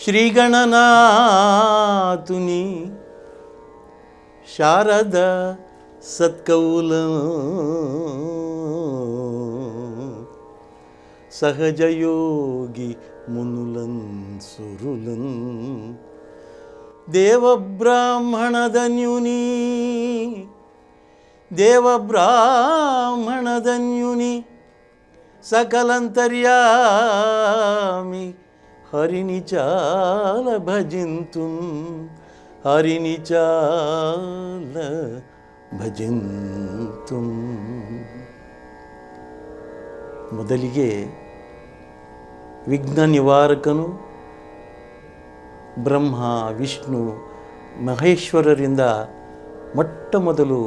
ಶ್ರೀಗಣನಾಥುನಿ ಶಾರದ ಸತ್ಕೌಲ ಸಹಜಯೋಗಿ ಮುನುಲನ್ ಸುರುಲನ್ ದೇವಬ್ರಾಹ್ಮಣದನ್ಯುನಿ ದೇವಬ್ರಾಹ್ಮಣದನ್ಯುನಿ ಸಕಲಂತರ್ಯಾಮಿ ಹರಿನಿಚಾಲ ಭಜಿಂತು ಹರಿನಿಚಾಲ ಭಜಿಂತು. ಮೊದಲಿಗೆ ವಿಘ್ನ ನಿವಾರಕನು ಬ್ರಹ್ಮ ವಿಷ್ಣು ಮಹೇಶ್ವರರಿಂದ ಮೊಟ್ಟ ಮೊದಲು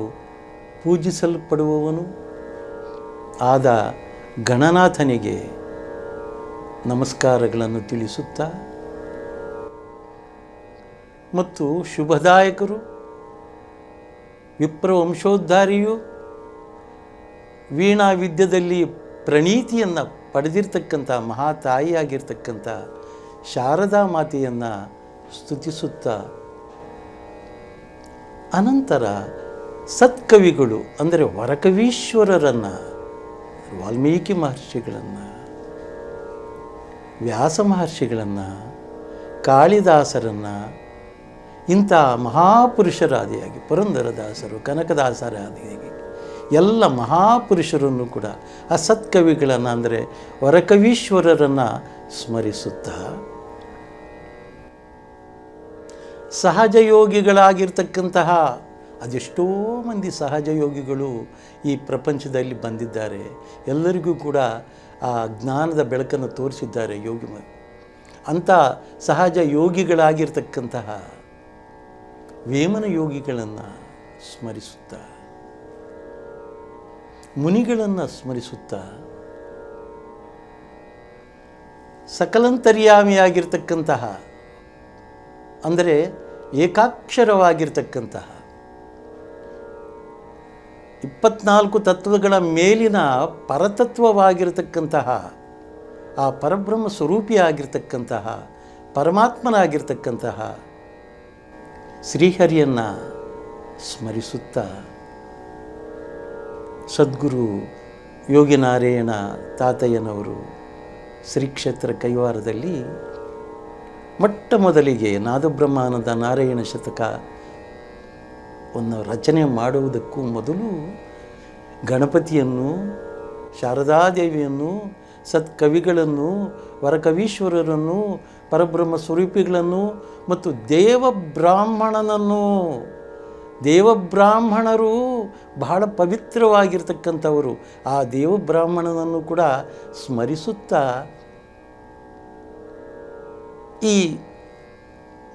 ಪೂಜಿಸಲ್ಪಡುವವನು ಆದ ಗಣನಾಥನಿಗೆ ನಮಸ್ಕಾರಗಳನ್ನು ತಿಳಿಸುತ್ತಾ ಮತ್ತು ಶುಭದಾಯಕರು ವಿಪ್ರವಂಶೋದ್ಧಾರಿಯು ವೀಣಾ ವಿದ್ಯೆಯಲ್ಲಿ ಪ್ರಣೀತಿಯನ್ನು ಪಡೆದಿರ್ತಕ್ಕಂಥ ಮಹಾತಾಯಿಯಾಗಿರ್ತಕ್ಕಂಥ ಶಾರದಾ ಮಾತೆಯನ್ನು ಸ್ತುತಿಸುತ್ತಾ ಅನಂತರ ಸತ್ಕವಿಗಳು ಅಂದರೆ ವರಕವೀಶ್ವರರನ್ನು ವಾಲ್ಮೀಕಿ ಮಹರ್ಷಿಗಳನ್ನು ವ್ಯಾಸ ಮಹರ್ಷಿಗಳನ್ನು ಕಾಳಿದಾಸರನ್ನು ಇಂಥ ಮಹಾಪುರುಷರಾದಿಯಾಗಿ ಪುರಂದರದಾಸರು ಕನಕದಾಸರಾದಿಯಾಗಿ ಎಲ್ಲ ಮಹಾಪುರುಷರನ್ನು ಕೂಡ ಆ ಸತ್ಕವಿಗಳನ್ನು ಅಂದರೆ ವರಕವೀಶ್ವರರನ್ನು ಸ್ಮರಿಸುತ್ತಾ ಸಹಜಯೋಗಿಗಳಾಗಿರ್ತಕ್ಕಂತಹ ಅದೆಷ್ಟೋ ಮಂದಿ ಸಹಜಯೋಗಿಗಳು ಈ ಪ್ರಪಂಚದಲ್ಲಿ ಬಂದಿದ್ದಾರೆ. ಎಲ್ಲರಿಗೂ ಕೂಡ ಆ ಜ್ಞಾನದ ಬೆಳಕನ್ನು ತೋರಿಸಿದ್ದಾರೆ ಯೋಗಿ. ಅಂಥ ಸಹಜ ಯೋಗಿಗಳಾಗಿರ್ತಕ್ಕಂತಹ ವೇಮನ ಯೋಗಿಗಳನ್ನು ಸ್ಮರಿಸುತ್ತಾ ಮುನಿಗಳನ್ನು ಸ್ಮರಿಸುತ್ತಾ ಸಕಲಂತರ್ಯಾಮಿಯಾಗಿರ್ತಕ್ಕಂತಹ ಅಂದರೆ ಏಕಾಕ್ಷರವಾಗಿರ್ತಕ್ಕಂತಹ 24 ತತ್ವಗಳ ಮೇಲಿನ ಪರತತ್ವವಾಗಿರ್ತಕ್ಕಂತಹ ಆ ಪರಬ್ರಹ್ಮ ಸ್ವರೂಪಿಯಾಗಿರ್ತಕ್ಕಂತಹ ಪರಮಾತ್ಮನಾಗಿರ್ತಕ್ಕಂತಹ ಶ್ರೀಹರಿಯನ್ನು ಸ್ಮರಿಸುತ್ತಾ ಸದ್ಗುರು ಯೋಗಿನಾರಾಯಣ ತಾತಯ್ಯನವರು ಶ್ರೀಕ್ಷೇತ್ರ ಕೈವಾರದಲ್ಲಿ ಮೊಟ್ಟ ಮೊದಲಿಗೆ ನಾದಬ್ರಹ್ಮಾನಂದ ನಾರಾಯಣ ಶತಕವನ್ನು ರಚನೆ ಮಾಡುವುದಕ್ಕೂ ಮೊದಲು ಗಣಪತಿಯನ್ನು ಶಾರದಾದೇವಿಯನ್ನು ಸತ್ಕವಿಗಳನ್ನು ವರಕವೀಶ್ವರರನ್ನು ಪರಬ್ರಹ್ಮ ಸ್ವರೂಪಿಗಳನ್ನು ಮತ್ತು ದೇವಬ್ರಾಹ್ಮಣರು ಬಹಳ ಪವಿತ್ರವಾಗಿರ್ತಕ್ಕಂಥವರು ಆ ದೇವಬ್ರಾಹ್ಮಣನನ್ನು ಕೂಡ ಸ್ಮರಿಸುತ್ತಾ ಈ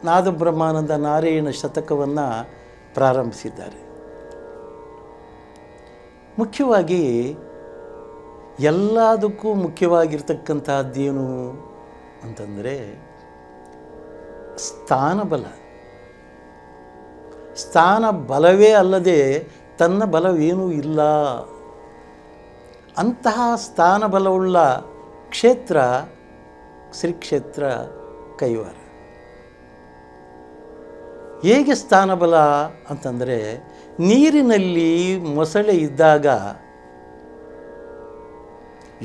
ನಾದಬ್ರಹ್ಮಾನಂದ ನಾರಾಯಣ ಶತಕವನ್ನು ಪ್ರಾರಂಭಿಸಿದ್ದಾರೆ. ಮುಖ್ಯವಾಗಿ ಎಲ್ಲದಕ್ಕೂ ಮುಖ್ಯವಾಗಿರ್ತಕ್ಕಂಥದ್ದೇನು ಅಂತಂದರೆ ಸ್ಥಾನ ಬಲವೇ ಅಲ್ಲದೆ ತನ್ನ ಬಲವೇನೂ ಇಲ್ಲ. ಅಂತಹ ಸ್ಥಾನ ಬಲವುಳ್ಳ ಕ್ಷೇತ್ರ ಶ್ರೀಕ್ಷೇತ್ರ ಕೈವಾರ. ಹೇಗೆ ಸ್ಥಾನಬಲ ಅಂತಂದರೆ ನೀರಿನಲ್ಲಿ ಮೊಸಳೆ ಇದ್ದಾಗ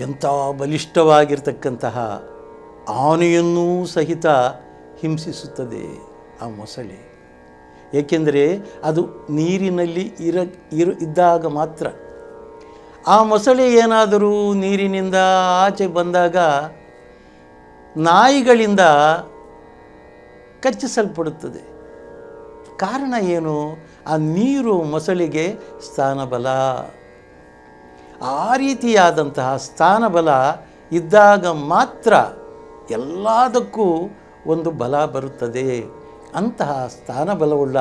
ಎಂಥ ಬಲಿಷ್ಠವಾಗಿರ್ತಕ್ಕಂತಹ ಆನೆಯನ್ನೂ ಸಹಿತ ಹಿಂಸಿಸುತ್ತದೆ ಆ ಮೊಸಳೆ. ಏಕೆಂದರೆ ಅದು ನೀರಿನಲ್ಲಿ ಇದ್ದಾಗ ಮಾತ್ರ. ಆ ಮೊಸಳೆ ಏನಾದರೂ ನೀರಿನಿಂದ ಆಚೆ ಬಂದಾಗ ನಾಯಿಗಳಿಂದ ಕಚ್ಚಿಸಲ್ಪಡುತ್ತದೆ. ಕಾರಣ ಏನು? ಆ ನೀರು ಮೊಸಳೆಗೆ ಸ್ಥಾನಬಲ. ಆ ರೀತಿಯಾದಂತಹ ಸ್ಥಾನಬಲ ಇದ್ದಾಗ ಮಾತ್ರ ಎಲ್ಲದಕ್ಕೂ ಒಂದು ಬಲ ಬರುತ್ತದೆ. ಅಂತಹ ಸ್ಥಾನಬಲವುಳ್ಳ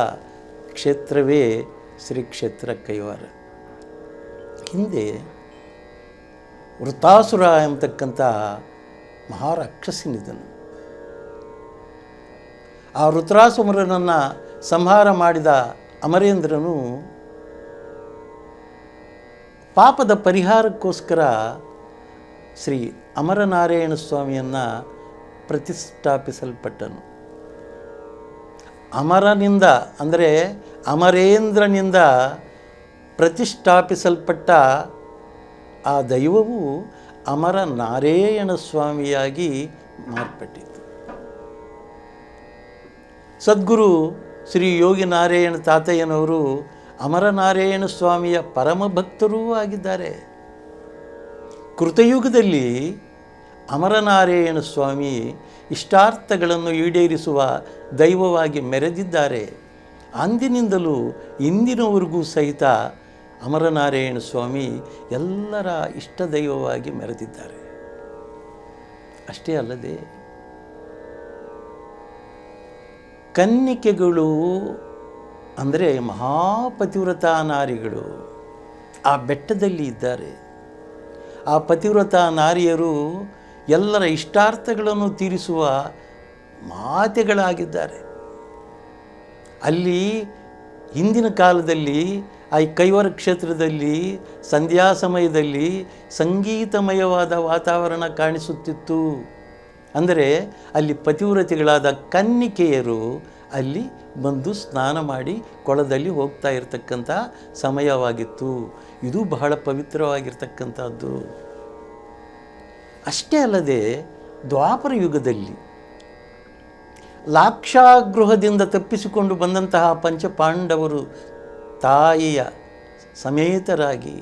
ಕ್ಷೇತ್ರವೇ ಶ್ರೀಕ್ಷೇತ್ರ ಕೈವಾರ. ಹಿಂದೆ ವೃತಾಸುರ ಎಂಬತಕ್ಕಂಥ ಮಹಾರಾಕ್ಷಸನಿದ್ದನು. ಆ ವೃತ್ರಾಸುರನನ್ನು ಸಂಹಾರ ಮಾಡಿದ ಅಮರೇಂದ್ರನು ಪಾಪದ ಪರಿಹಾರಕ್ಕೋಸ್ಕರ ಶ್ರೀ ಅಮರನಾರಾಯಣ ಸ್ವಾಮಿಯನ್ನು ಪ್ರತಿಷ್ಠಾಪಿಸಲ್ಪಟ್ಟನು. ಅಮರನಿಂದ ಅಂದರೆ ಅಮರೇಂದ್ರನಿಂದ ಪ್ರತಿಷ್ಠಾಪಿಸಲ್ಪಟ್ಟ ಆ ದೈವವು ಅಮರ ನಾರಾಯಣ ಸ್ವಾಮಿಯಾಗಿ ಮಾರ್ಪಟ್ಟಿತು. ಸದ್ಗುರು ಶ್ರೀ ಯೋಗಿ ನಾರಾಯಣ ತಾತಯ್ಯನವರು ಅಮರನಾರಾಯಣ ಸ್ವಾಮಿಯ ಪರಮ ಭಕ್ತರೂ ಆಗಿದ್ದಾರೆ. ಕೃತಯುಗದಲ್ಲಿ ಅಮರನಾರಾಯಣ ಸ್ವಾಮಿ ಇಷ್ಟಾರ್ಥಗಳನ್ನು ಈಡೇರಿಸುವ ದೈವವಾಗಿ ಮೆರೆದಿದ್ದಾರೆ. ಅಂದಿನಿಂದಲೂ ಇಂದಿನವರೆಗೂ ಸಹಿತ ಅಮರನಾರಾಯಣ ಸ್ವಾಮಿ ಎಲ್ಲರ ಇಷ್ಟ ದೈವವಾಗಿ ಮೆರೆದಿದ್ದಾರೆ. ಅಷ್ಟೇ ಅಲ್ಲದೆ ಕನ್ನಿಕೆಗಳು ಅಂದರೆ ಮಹಾಪತಿವ್ರತಾ ನಾರಿಗಳು ಆ ಬೆಟ್ಟದಲ್ಲಿ ಇದ್ದಾರೆ. ಆ ಪತಿವ್ರತಾ ನಾರಿಯರು ಎಲ್ಲರ ಇಷ್ಟಾರ್ಥಗಳನ್ನು ತೀರಿಸುವ ಮಾತೆಗಳಾಗಿದ್ದಾರೆ. ಅಲ್ಲಿ ಹಿಂದಿನ ಕಾಲದಲ್ಲಿ ಆ ಕೈವರ ಕ್ಷೇತ್ರದಲ್ಲಿ ಸಂಧ್ಯಾ ಸಮಯದಲ್ಲಿ ಸಂಗೀತಮಯವಾದ ವಾತಾವರಣ ಕಾಣಿಸುತ್ತಿತ್ತು. ಅಂದರೆ ಅಲ್ಲಿ ಪತಿವ್ರತೆಗಳಾದ ಕನ್ನಿಕೆಯರು ಅಲ್ಲಿ ಬಂದು ಸ್ನಾನ ಮಾಡಿ ಕೊಳದಲ್ಲಿ ಹೋಗ್ತಾ ಇರತಕ್ಕಂಥ ಸಮಯವಾಗಿತ್ತು. ಇದು ಬಹಳ ಪವಿತ್ರವಾಗಿರ್ತಕ್ಕಂಥದ್ದು. ಅಷ್ಟೇ ಅಲ್ಲದೆ ದ್ವಾಪರ ಯುಗದಲ್ಲಿ ಲಾಕ್ಷಾಗೃಹದಿಂದ ತಪ್ಪಿಸಿಕೊಂಡು ಬಂದಂತಹ ಪಂಚಪಾಂಡವರು ತಾಯಿಯ ಸಮೇತರಾಗಿ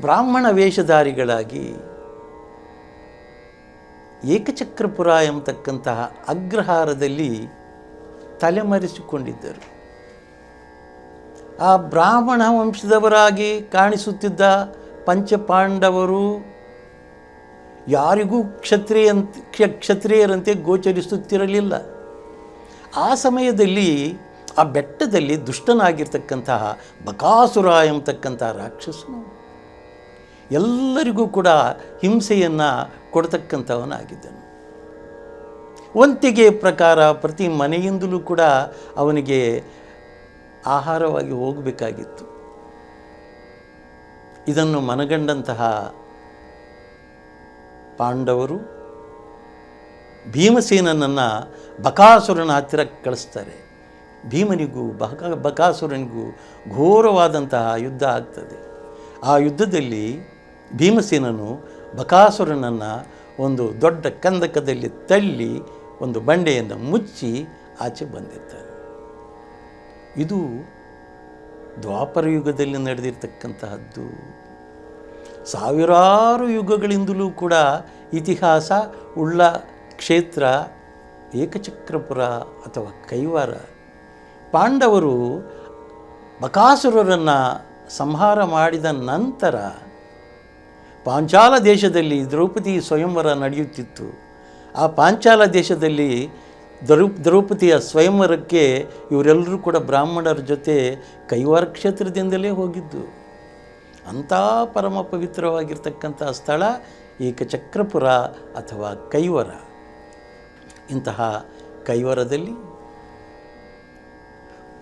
ಬ್ರಾಹ್ಮಣ ವೇಷಧಾರಿಗಳಾಗಿ ಏಕಚಕ್ರಪುರ ಎಂಬತಕ್ಕಂತಹ ಅಗ್ರಹಾರದಲ್ಲಿ ತಲೆಮರೆಸಿಕೊಂಡಿದ್ದರು. ಆ ಬ್ರಾಹ್ಮಣ ವಂಶದವರಾಗಿ ಕಾಣಿಸುತ್ತಿದ್ದ ಪಂಚಪಾಂಡವರು ಯಾರಿಗೂ ಕ್ಷತ್ರಿಯರಂತೆ ಗೋಚರಿಸುತ್ತಿರಲಿಲ್ಲ. ಆ ಸಮಯದಲ್ಲಿ ಆ ಬೆಟ್ಟದಲ್ಲಿ ದುಷ್ಟನಾಗಿರ್ತಕ್ಕಂತಹ ಬಕಾಸುರ ಎಂಬತಕ್ಕಂತಹ ರಾಕ್ಷಸನು ಎಲ್ಲರಿಗೂ ಕೂಡ ಹಿಂಸೆಯನ್ನು ಕೊಡ್ತಕ್ಕಂಥವನಾಗಿದ್ದನು. ವಂತಿಗೆ ಪ್ರಕಾರ ಪ್ರತಿ ಮನೆಯಿಂದಲೂ ಕೂಡ ಅವನಿಗೆ ಆಹಾರವಾಗಿ ಹೋಗಬೇಕಾಗಿತ್ತು. ಇದನ್ನು ಮನಗಂಡಂತಹ ಪಾಂಡವರು ಭೀಮಸೇನನನ್ನು ಬಕಾಸುರನ ಹತ್ತಿರ ಕಳಿಸ್ತಾರೆ. ಭೀಮನಿಗೂ ಬಕಾಸುರನಿಗೂ ಘೋರವಾದಂತಹ ಯುದ್ಧ ಆಗ್ತದೆ. ಆ ಯುದ್ಧದಲ್ಲಿ ಭೀಮಸೇನನು ಬಕಾಸುರನನ್ನು ಒಂದು ದೊಡ್ಡ ಕಂದಕದಲ್ಲಿ ತಳ್ಳಿ ಒಂದು ಬಂಡೆಯನ್ನು ಮುಚ್ಚಿ ಆಚೆ ಬಂದಿರ್ತಾನೆ. ಇದು ದ್ವಾಪರ ಯುಗದಲ್ಲಿ ನಡೆದಿರ್ತಕ್ಕಂತಹದ್ದು. ಸಾವಿರಾರು ಯುಗಗಳಿಂದಲೂ ಕೂಡ ಇತಿಹಾಸ ಉಳ್ಳ ಕ್ಷೇತ್ರ ಏಕಚಕ್ರಪುರ ಅಥವಾ ಕೈವಾರ. ಪಾಂಡವರು ಬಕಾಸುರರನ್ನು ಸಂಹಾರ ಮಾಡಿದ ನಂತರ ಪಾಂಚಾಲ ದೇಶದಲ್ಲಿ ದ್ರೌಪದಿ ಸ್ವಯಂವರ ನಡೆಯುತ್ತಿತ್ತು. ಆ ಪಾಂಚಾಲ ದೇಶದಲ್ಲಿ ದ್ರೌಪದಿಯ ಸ್ವಯಂವರಕ್ಕೆ ಇವರೆಲ್ಲರೂ ಕೂಡ ಬ್ರಾಹ್ಮಣರ ಜೊತೆ ಕೈವಾರ ಕ್ಷೇತ್ರದಿಂದಲೇ ಹೋಗಿದ್ದು. ಅಂಥ ಪರಮ ಪವಿತ್ರವಾಗಿರ್ತಕ್ಕಂಥ ಸ್ಥಳ ಏಕಚಕ್ರಪುರ ಅಥವಾ ಕೈವರ. ಇಂತಹ ಕೈವರದಲ್ಲಿ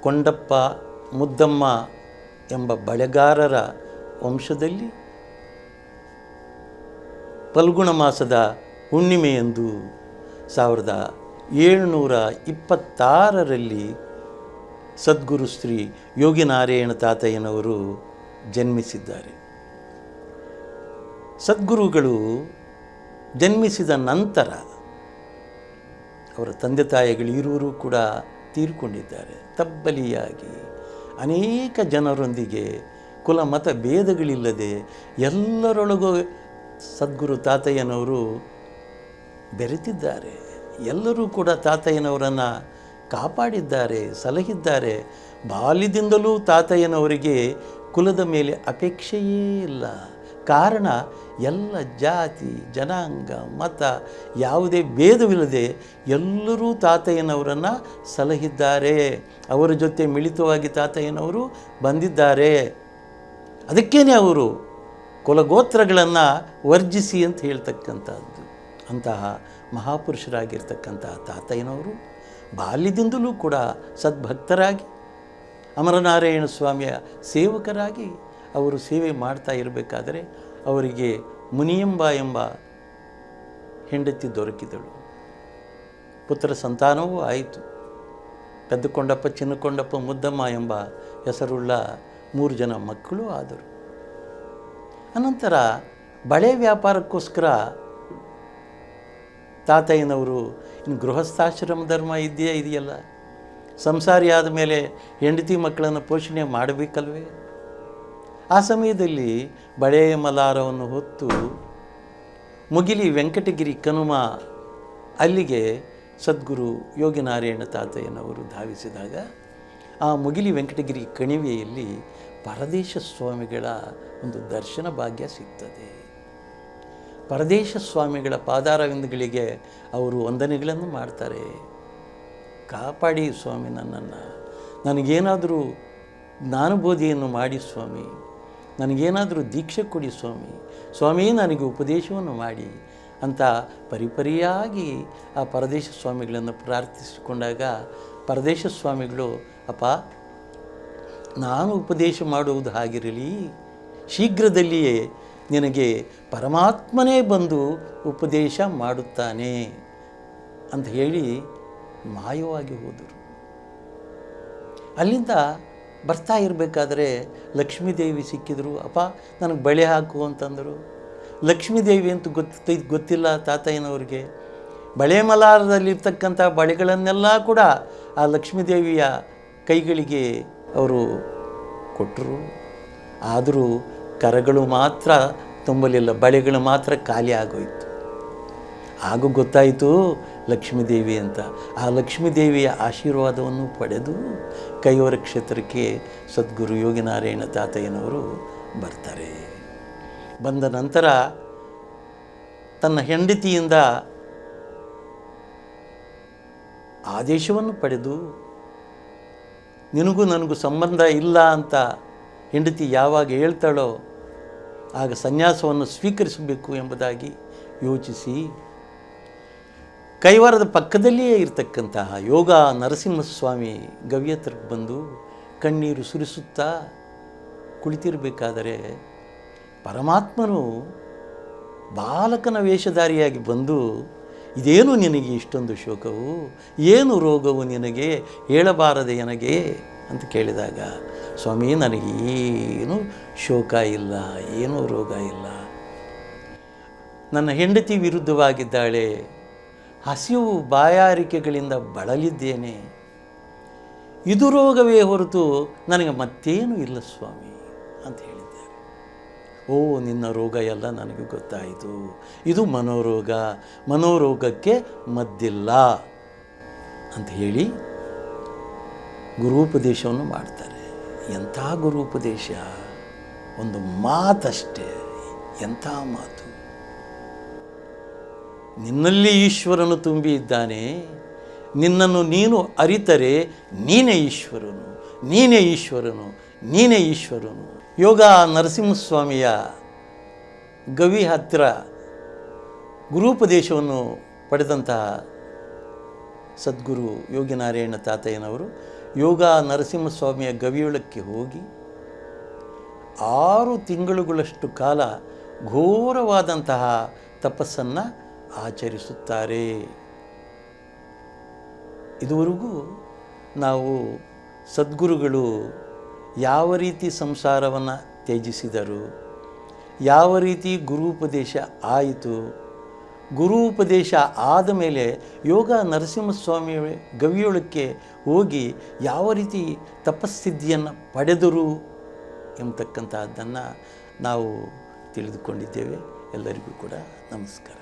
ಕೊಂಡಪ್ಪ ಮುದ್ದಮ್ಮ ಎಂಬ ಬಳೆಗಾರರ ವಂಶದಲ್ಲಿ ಫಲ್ಗುಣ ಮಾಸದ ಹುಣ್ಣಿಮೆಯಂದು 1726ರಲ್ಲಿ ಸದ್ಗುರು ಶ್ರೀ ಯೋಗಿ ನಾರಾಯಣ ತಾತಯ್ಯನವರು ಜನ್ಮಿಸಿದ್ದಾರೆ. ಸದ್ಗುರುಗಳು ಜನ್ಮಿಸಿದ ನಂತರ ಅವರ ತಂದೆ ತಾಯಿಗಳು ಇರುವರು ಕೂಡ ತೀರಿಕೊಂಡಿದ್ದಾರೆ. ತಬ್ಬಲಿಯಾಗಿ ಅನೇಕ ಜನರೊಂದಿಗೆ ಕುಲ ಮತ ಭೇದಗಳಿಲ್ಲದೆ ಎಲ್ಲರೊಳಗೂ ಸದ್ಗುರು ತಾತಯ್ಯನವರು ಬೆರೆತಿದ್ದಾರೆ. ಎಲ್ಲರೂ ಕೂಡ ತಾತಯ್ಯನವರನ್ನು ಕಾಪಾಡಿದ್ದಾರೆ, ಸಲಹಿದ್ದಾರೆ. ಬಾಲ್ಯದಿಂದಲೂ ತಾತಯ್ಯನವರಿಗೆ ಕುಲದ ಮೇಲೆ ಅಪೇಕ್ಷೆಯೇ ಇಲ್ಲ. ಕಾರಣ ಎಲ್ಲ ಜಾತಿ ಜನಾಂಗ ಮತ ಯಾವುದೇ ಭೇದವಿಲ್ಲದೆ ಎಲ್ಲರೂ ತಾತಯ್ಯನವರನ್ನು ಸಲಹಿದ್ದಾರೆ. ಅವರ ಜೊತೆ ಮಿಳಿತವಾಗಿ ತಾತಯ್ಯನವರು ಬಂದಿದ್ದಾರೆ. ಅದಕ್ಕೇನೆ ಅವರು ಕುಲಗೋತ್ರಗಳನ್ನು ವರ್ಜಿಸಿ ಅಂತ ಹೇಳ್ತಕ್ಕಂಥದ್ದು. ಅಂತಹ ಮಹಾಪುರುಷರಾಗಿರ್ತಕ್ಕಂತಹ ತಾತಯ್ಯನವರು ಬಾಲ್ಯದಿಂದಲೂ ಕೂಡ ಸದ್ಭಕ್ತರಾಗಿ ಅಮರನಾರಾಯಣ ಸ್ವಾಮಿಯ ಸೇವಕರಾಗಿ ಅವರು ಸೇವೆ ಮಾಡ್ತಾ ಇರಬೇಕಾದರೆ ಅವರಿಗೆ ಮುನಿಯಂಬ ಎಂಬ ಹೆಂಡತಿ ದೊರಕಿದಳು. ಪುತ್ರ ಸಂತಾನವೂ ಆಯಿತು. ಪೆದ್ದಕೊಂಡಪ್ಪ, ಚಿನ್ನಕೊಂಡಪ್ಪ, ಮುದ್ದಮ್ಮ ಎಂಬ ಹೆಸರುಳ್ಳ 3 ಜನ ಮಕ್ಕಳು ಆದರು. ಅನಂತರ ಬಳೆ ವ್ಯಾಪಾರಕ್ಕೋಸ್ಕರ ತಾತಯ್ಯನವರು ಇನ್ನು ಗೃಹಸ್ಥಾಶ್ರಮ ಧರ್ಮ ಇದೆಯಲ್ಲ, ಸಂಸಾರಿ ಆದ ಮೇಲೆ ಹೆಂಡತಿ ಮಕ್ಕಳನ್ನು ಪೋಷಣೆ ಮಾಡಬೇಕಲ್ವೇ? ಆ ಸಮಯದಲ್ಲಿ ಬಳೆ ಮಲಾರವನ್ನು ಹೊತ್ತು ಮುಗಿಲಿ ವೆಂಕಟಗಿರಿ ಕನುಮ ಅಲ್ಲಿಗೆ ಸದ್ಗುರು ಯೋಗಿನಾರಾಯಣ ತಾತಯ್ಯನವರು ಧಾವಿಸಿದಾಗ ಆ ಮುಗಿಲಿ ವೆಂಕಟಗಿರಿ ಕಣಿವೆಯಲ್ಲಿ ಪರದೇಶ ಸ್ವಾಮಿಗಳ ಒಂದು ದರ್ಶನ ಭಾಗ್ಯ ಸಿಗ್ತದೆ. ಪರದೇಶ ಸ್ವಾಮಿಗಳ ಪಾದಾರವಿಂದಗಳಿಗೆ ಅವರು ವಂದನೆಗಳನ್ನು ಮಾಡ್ತಾರೆ. ಕಾಪಾಡಿ ಸ್ವಾಮಿ ನನ್ನನ್ನು, ನನಗೇನಾದರೂ ಜ್ಞಾನಬೋಧಿಯನ್ನು ಮಾಡಿ ಸ್ವಾಮಿ, ನನಗೇನಾದರೂ ದೀಕ್ಷೆ ಕೊಡಿ ಸ್ವಾಮಿ, ಸ್ವಾಮಿ ನನಗೆ ಉಪದೇಶವನ್ನು ಮಾಡಿ ಅಂತ ಪರಿಪರಿಯಾಗಿ ಆ ಪರದೇಶ ಸ್ವಾಮಿಗಳನ್ನು ಪ್ರಾರ್ಥಿಸಿಕೊಂಡಾಗ ಪರದೇಶ ಸ್ವಾಮಿಗಳು, ಅಪ್ಪ ನಾನು ಉಪದೇಶ ಮಾಡುವುದು ಹಾಗಿರಲಿ, ಶೀಘ್ರದಲ್ಲಿಯೇ ನಿನಗೆ ಪರಮಾತ್ಮನೇ ಬಂದು ಉಪದೇಶ ಮಾಡುತ್ತಾನೆ ಅಂತ ಹೇಳಿ ಮಾಯವಾಗಿ ಹೋದರು. ಅಲ್ಲಿಂದ ಬರ್ತಾ ಇರಬೇಕಾದ್ರೆ ಲಕ್ಷ್ಮೀದೇವಿ ಸಿಕ್ಕಿದ್ರು. ಅಪ್ಪ ನನಗೆ ಬಳೆ ಹಾಕು ಅಂತಂದರು. ಲಕ್ಷ್ಮೀದೇವಿ ಅಂತ ಗೊತ್ತಿಲ್ಲ ತಾತಯ್ಯನವ್ರಿಗೆ. ಬಳೆ ಮಲಾರದಲ್ಲಿರ್ತಕ್ಕಂಥ ಬಳೆಗಳನ್ನೆಲ್ಲ ಕೂಡ ಆ ಲಕ್ಷ್ಮೀದೇವಿಯ ಕೈಗಳಿಗೆ ಅವರು ಕೊಟ್ಟರು. ಆದರೂ ಕರಗಳು ಮಾತ್ರ ತುಂಬಲಿಲ್ಲ, ಬಳೆಗಳು ಮಾತ್ರ ಖಾಲಿ ಆಗೋಯಿತು. ಹಾಗೂ ಗೊತ್ತಾಯಿತು ಲಕ್ಷ್ಮೀದೇವಿ ಅಂತ. ಆ ಲಕ್ಷ್ಮೀದೇವಿಯ ಆಶೀರ್ವಾದವನ್ನು ಪಡೆದು ಕೈವರ ಕ್ಷೇತ್ರಕ್ಕೆ ಸದ್ಗುರು ಯೋಗಿನಾರಾಯಣ ತಾತಯ್ಯನವರು ಬರ್ತಾರೆ. ಬಂದ ನಂತರ ತನ್ನ ಹೆಂಡತಿಯಿಂದ ಆದೇಶವನ್ನು ಪಡೆದು, ನಿನಗೂ ನನಗೂ ಸಂಬಂಧ ಇಲ್ಲ ಅಂತ ಹೆಂಡತಿ ಯಾವಾಗ ಹೇಳ್ತಾಳೋ ಆಗ ಸನ್ಯಾಸವನ್ನು ಸ್ವೀಕರಿಸಬೇಕು ಎಂಬುದಾಗಿ ಯೋಚಿಸಿ ಕೈವಾರದ ಪಕ್ಕದಲ್ಲಿಯೇ ಇರತಕ್ಕಂತಹ ಯೋಗ ನರಸಿಂಹಸ್ವಾಮಿ ಗವಿಯ ಹತ್ರಕ್ಕೆ ಬಂದು ಕಣ್ಣೀರು ಸುರಿಸುತ್ತಾ ಕುಳಿತಿರಬೇಕಾದರೆ ಪರಮಾತ್ಮನು ಬಾಲಕನ ವೇಷಧಾರಿಯಾಗಿ ಬಂದು, ಇದೇನು ನಿನಗೆ ಇಷ್ಟೊಂದು ಶೋಕವು, ಏನು ರೋಗವು ನಿನಗೆ, ಹೇಳಬಾರದೆ ನನಗೆ ಅಂತ ಕೇಳಿದಾಗ, ಸ್ವಾಮಿ ನನಗೆ ಏನು ಶೋಕ ಇಲ್ಲ, ಏನೂ ರೋಗ ಇಲ್ಲ, ನನ್ನ ಹೆಂಡತಿ ವಿರುದ್ಧವಾಗಿದ್ದಾಳೆ, ಹಸಿವು ಬಾಯಾರಿಕೆಗಳಿಂದ ಬಳಲಿದ್ದೇನೆ, ಇದು ರೋಗವೇ ಹೊರತು ನನಗೆ ಮತ್ತೇನೂ ಇಲ್ಲ ಸ್ವಾಮಿ ಅಂತ ಹೇಳಿದ್ದಾರೆ. ಓ ನಿನ್ನ ರೋಗ ಎಲ್ಲ ನನಗೆ ಗೊತ್ತಾಯಿತು, ಇದು ಮನೋರೋಗ, ಮನೋರೋಗಕ್ಕೆ ಮದ್ದಿಲ್ಲ ಅಂತ ಹೇಳಿ ಗುರೂಪದೇಶವನ್ನು ಮಾಡ್ತಾರೆ. ಎಂಥ ಗುರೂಪದೇಶ, ಒಂದು ಮಾತಷ್ಟೇ, ಎಂಥ ಮಾತು. ನಿನ್ನಲ್ಲಿ ಈಶ್ವರನು ತುಂಬಿ ಇದ್ದಾನೆ, ನಿನ್ನನ್ನು ನೀನು ಅರಿತರೆ ನೀನೇ ಈಶ್ವರನು, ನೀನೇ ಈಶ್ವರನು, ನೀನೇ ಈಶ್ವರನು. ಯೋಗ ನರಸಿಂಹಸ್ವಾಮಿಯ ಗವಿ ಹತ್ತಿರ ಗುರೂಪದೇಶವನ್ನು ಪಡೆದಂತಹ ಸದ್ಗುರು ಯೋಗಿನಾರಾಯಣ ತಾತಯ್ಯನವರು ಯೋಗ ನರಸಿಂಹಸ್ವಾಮಿಯ ಗವಿಯೊಳಕ್ಕೆ ಹೋಗಿ 6 ತಿಂಗಳುಗಳಷ್ಟು ಕಾಲ ಘೋರವಾದಂತಹ ತಪಸ್ಸನ್ನು ಆಚರಿಸುತ್ತಾರೆ. ಇದುವರೆಗೂ ನಾವು ಸದ್ಗುರುಗಳು ಯಾವ ರೀತಿ ಸಂಸಾರವನ್ನು ತ್ಯಜಿಸಿದರು, ಯಾವ ರೀತಿ ಗುರೂಪದೇಶ ಆಯಿತು, ಗುರೂಪದೇಶ ಆದ ಮೇಲೆ ಯೋಗ ನರಸಿಂಹಸ್ವಾಮಿ ಗವಿಯೊಳಕ್ಕೆ ಹೋಗಿ ಯಾವ ರೀತಿ ತಪಸ್ಸಿದ್ಧಿಯನ್ನು ಪಡೆದರು ಎಂಬತಕ್ಕಂತಹದ್ದನ್ನು ನಾವು ತಿಳಿದುಕೊಂಡಿದ್ದೇವೆ. ಎಲ್ಲರಿಗೂ ಕೂಡ ನಮಸ್ಕಾರ.